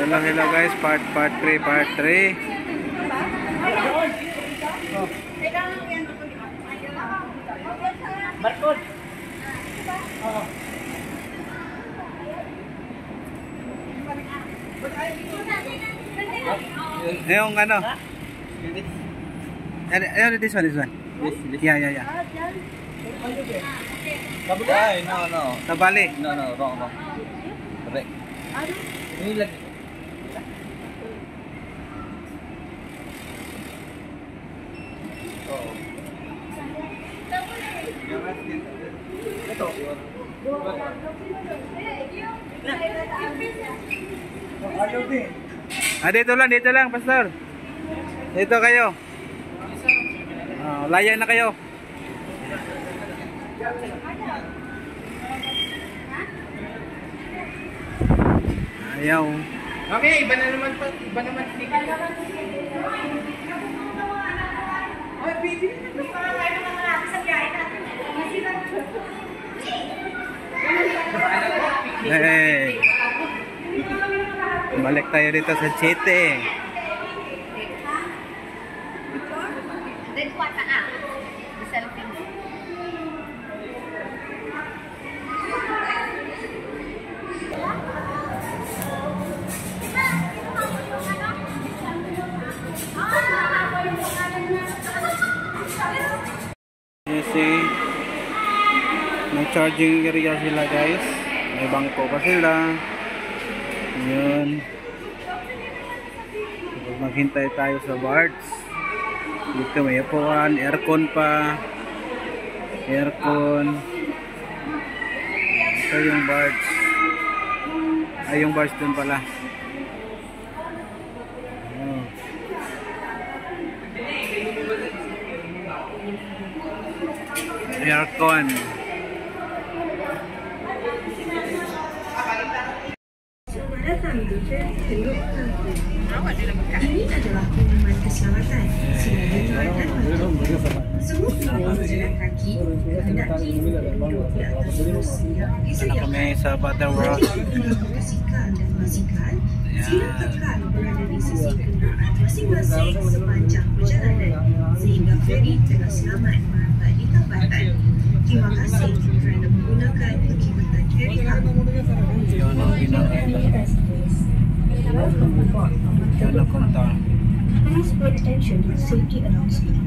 Hello guys, part 3. Barcode. Yung ano? This one. This. Yeah. Ay, no. Tabali. No, wrong. Correct. Ini lagi. Oh. Ito. Dito lang, pastor. Dito kayo. Layan na kayo. Ayaw. Okay, iba naman ticket. Ay, baby. Hey. Balik tayo dito sa Chete. Then kuha ka na. The selfie mo. Kasi may charging area sila guys. May bangko pa sila. Yun. Maghintay tayo sa Bards. Dito may upuan, aircon pa. Aircon. Ito yung Bards. Ay, yung Bards dun pala. Oh. Aircon. Ini adalah pengumuman keselamatan. Sila diingatkan semua pengguna berjalan kaki hendaki duduk di atas kursi yang disediakan. Kami sa Butterworth. Motosikal dan basikal sila kekal berada di sisi kenderaan masing-masing sepanjang perjalanan sehingga feri dengan selamat merambat di tempatan. Terima kasih kerana menggunakan perkhidmatan feri kami. Please pay attention to the safety announcement.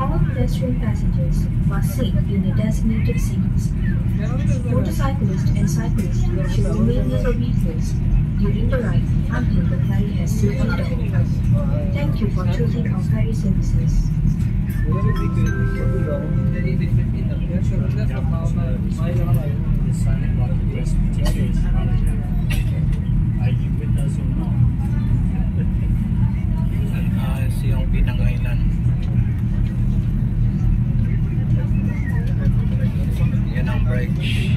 All pedestrian passengers must sit in the designated seats. Motorcyclists and cyclists should remain in their vehicles during the ride until the ferry has safely docked. Thank you for choosing our ferry services. Yung Pinang Island. Yan ang bridge.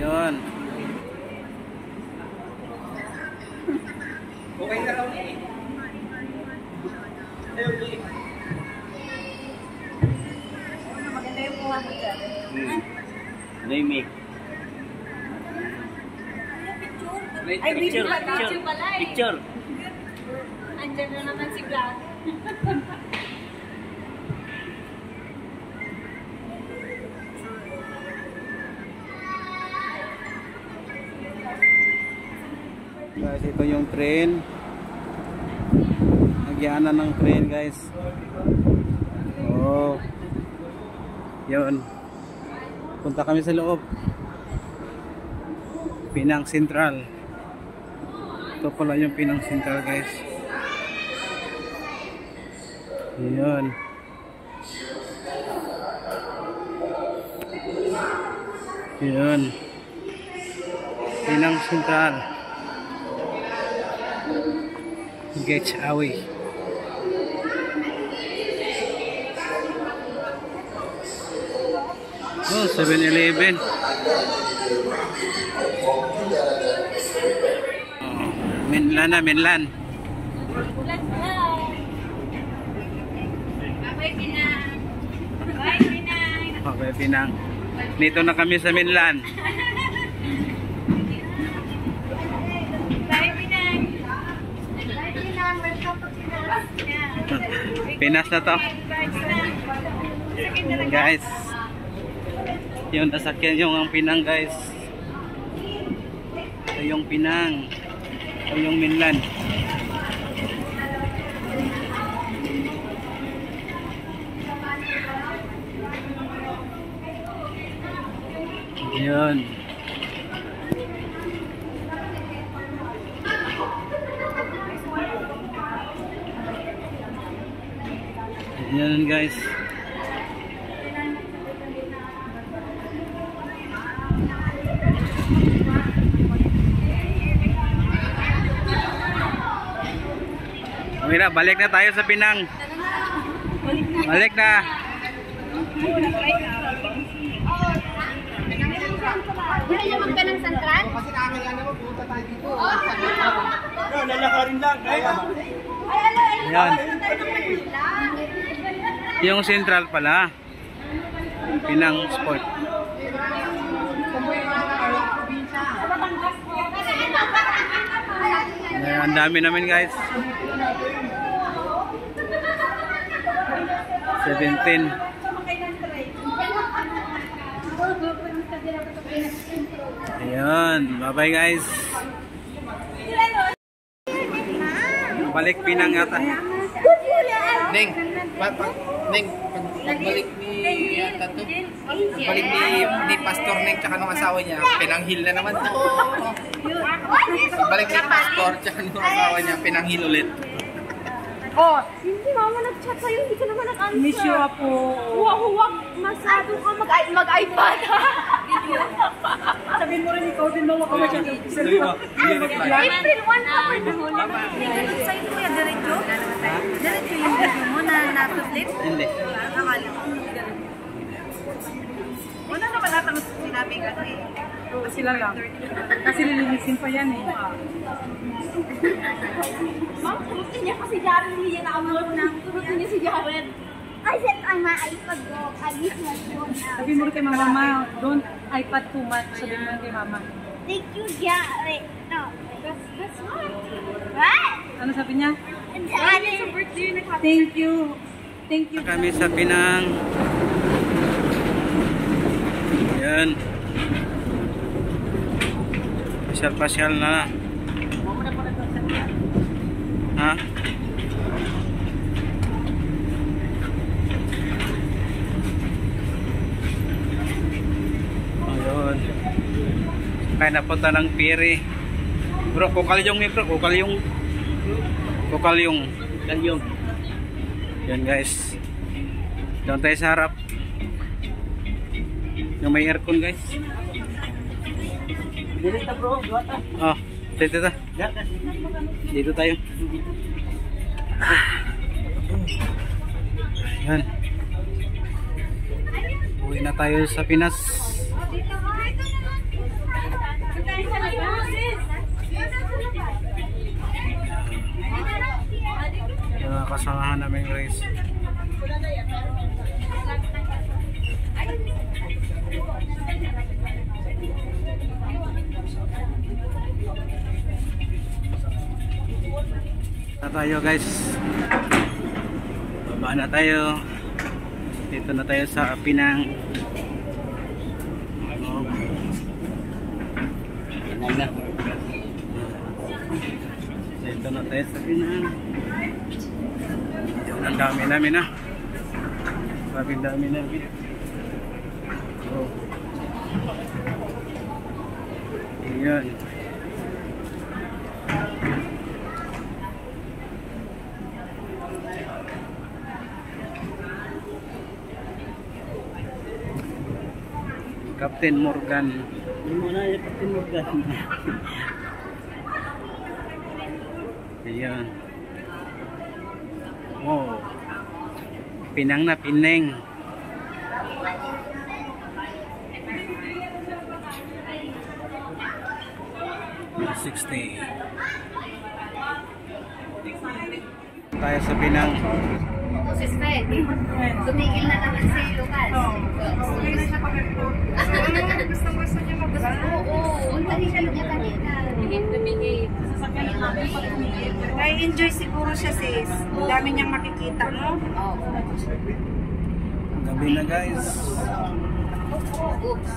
Yun. Okay na raw eh. Maganda yung kuha mo dyan. Limik. Ay, picture pala eh. Picture. Andyan na naman si Vlad. Guys, ito yung train. Nagyanan ng train, guys. Oh. Yun. Punta kami sa loob. Pinang Central. Ito pala yung Pinang Central, guys. Yun. Yun. Pinang Central. Gate away. Oh, 7-Eleven. Oh, Minlan na, Minlan. Bye, Pinang. Bye, Pinang. Okay, Pinang. Dito na kami sa Minlan. Bye, Pinang. Bye, Pinang. Welcome to Pinas. Pinas na to. Guys. Yung nasakyan yung ang Pinang, guys. Ito yung Pinang. Ito yung Minlan. Yun. Yan, guys. Okay na, balik na tayo sa Pinang. Balik na. Hindi niyo magtanong santran? Kasi nakakaya naman, pumunta tayo dito. Lalakarin lang. Yan. Yung Central pala. Pinang Sport. Ayan, ang dami namin, guys. 17. Ayan, bye-bye, guys. Balik Pinang yata. Neng, Neng, pagbalik ni pagbalik ni Pastor Neng tsaka nung asawa niya, pinanghil na naman to. Pagbalik ni Pastor tsaka nung asawa niya, pinanghil ulit. Oh, hindi mama nag-chat sa'yo, hindi ka naman nag-answer. Miss you po. Huwag masyado ka mag-iPad. Sabihin mo rin ikaw din daw ako masyado. April 1 pa po yung huli. Ganun sa'yo kuya, diretso? Diretso yung video mo na nasa-flip? Hindi. Akala ko. Wala naman lahat ang sinabi ka eh. Sila lang. Kasi lilinisin pa yan eh. Ma'am, turutin niya kasi Jared, hindi niya na-upload na. Turutin niya si Jared. I said on my iPad go. I use my phone now. Sabihin mo rin kay mama, don't iPad too much. Sabihin mo rin kay mama. Thank you, Jared. No. That's what? What? Ano sabi niya? Jared, sa birthday na Thank you. Thank you. Kami sa Pinang. Ayan. Pasyal-pasyal na. Ha? Ayun. Kaya napunta ng Piri. Bro, kukalyong nih bro, kukalyong. Kukalyong. Kalyong. Yan guys. Doon tayo sa harap. Yung may aircon guys. Dito bro, duwata. Oh, dito ta. Dito tayo. Yan. Uwi na tayo sa Pinas. Yung kasamahan namin guys. Na tayo guys. Baba na tayo. Dito na tayo sa Pinang. Pinang na. Dito na tayo sa Pinang. Yung ang dami namin ah. Sabi dami namin. Oh. Ayan. Captain Morgan. Muna yung Captain Morgan. Ayan. Oh. Pinang na Pineng. $60. Tayo sa Pinang. Sis Fred, tumigil na naman si Lucas. Gusto niya mag-gusto. Oo, tahigal niya kanina. Bigay. Nai-enjoy siguro siya sis. Ang dami niyang makikita, no? Oo. Gabi na guys. Oops.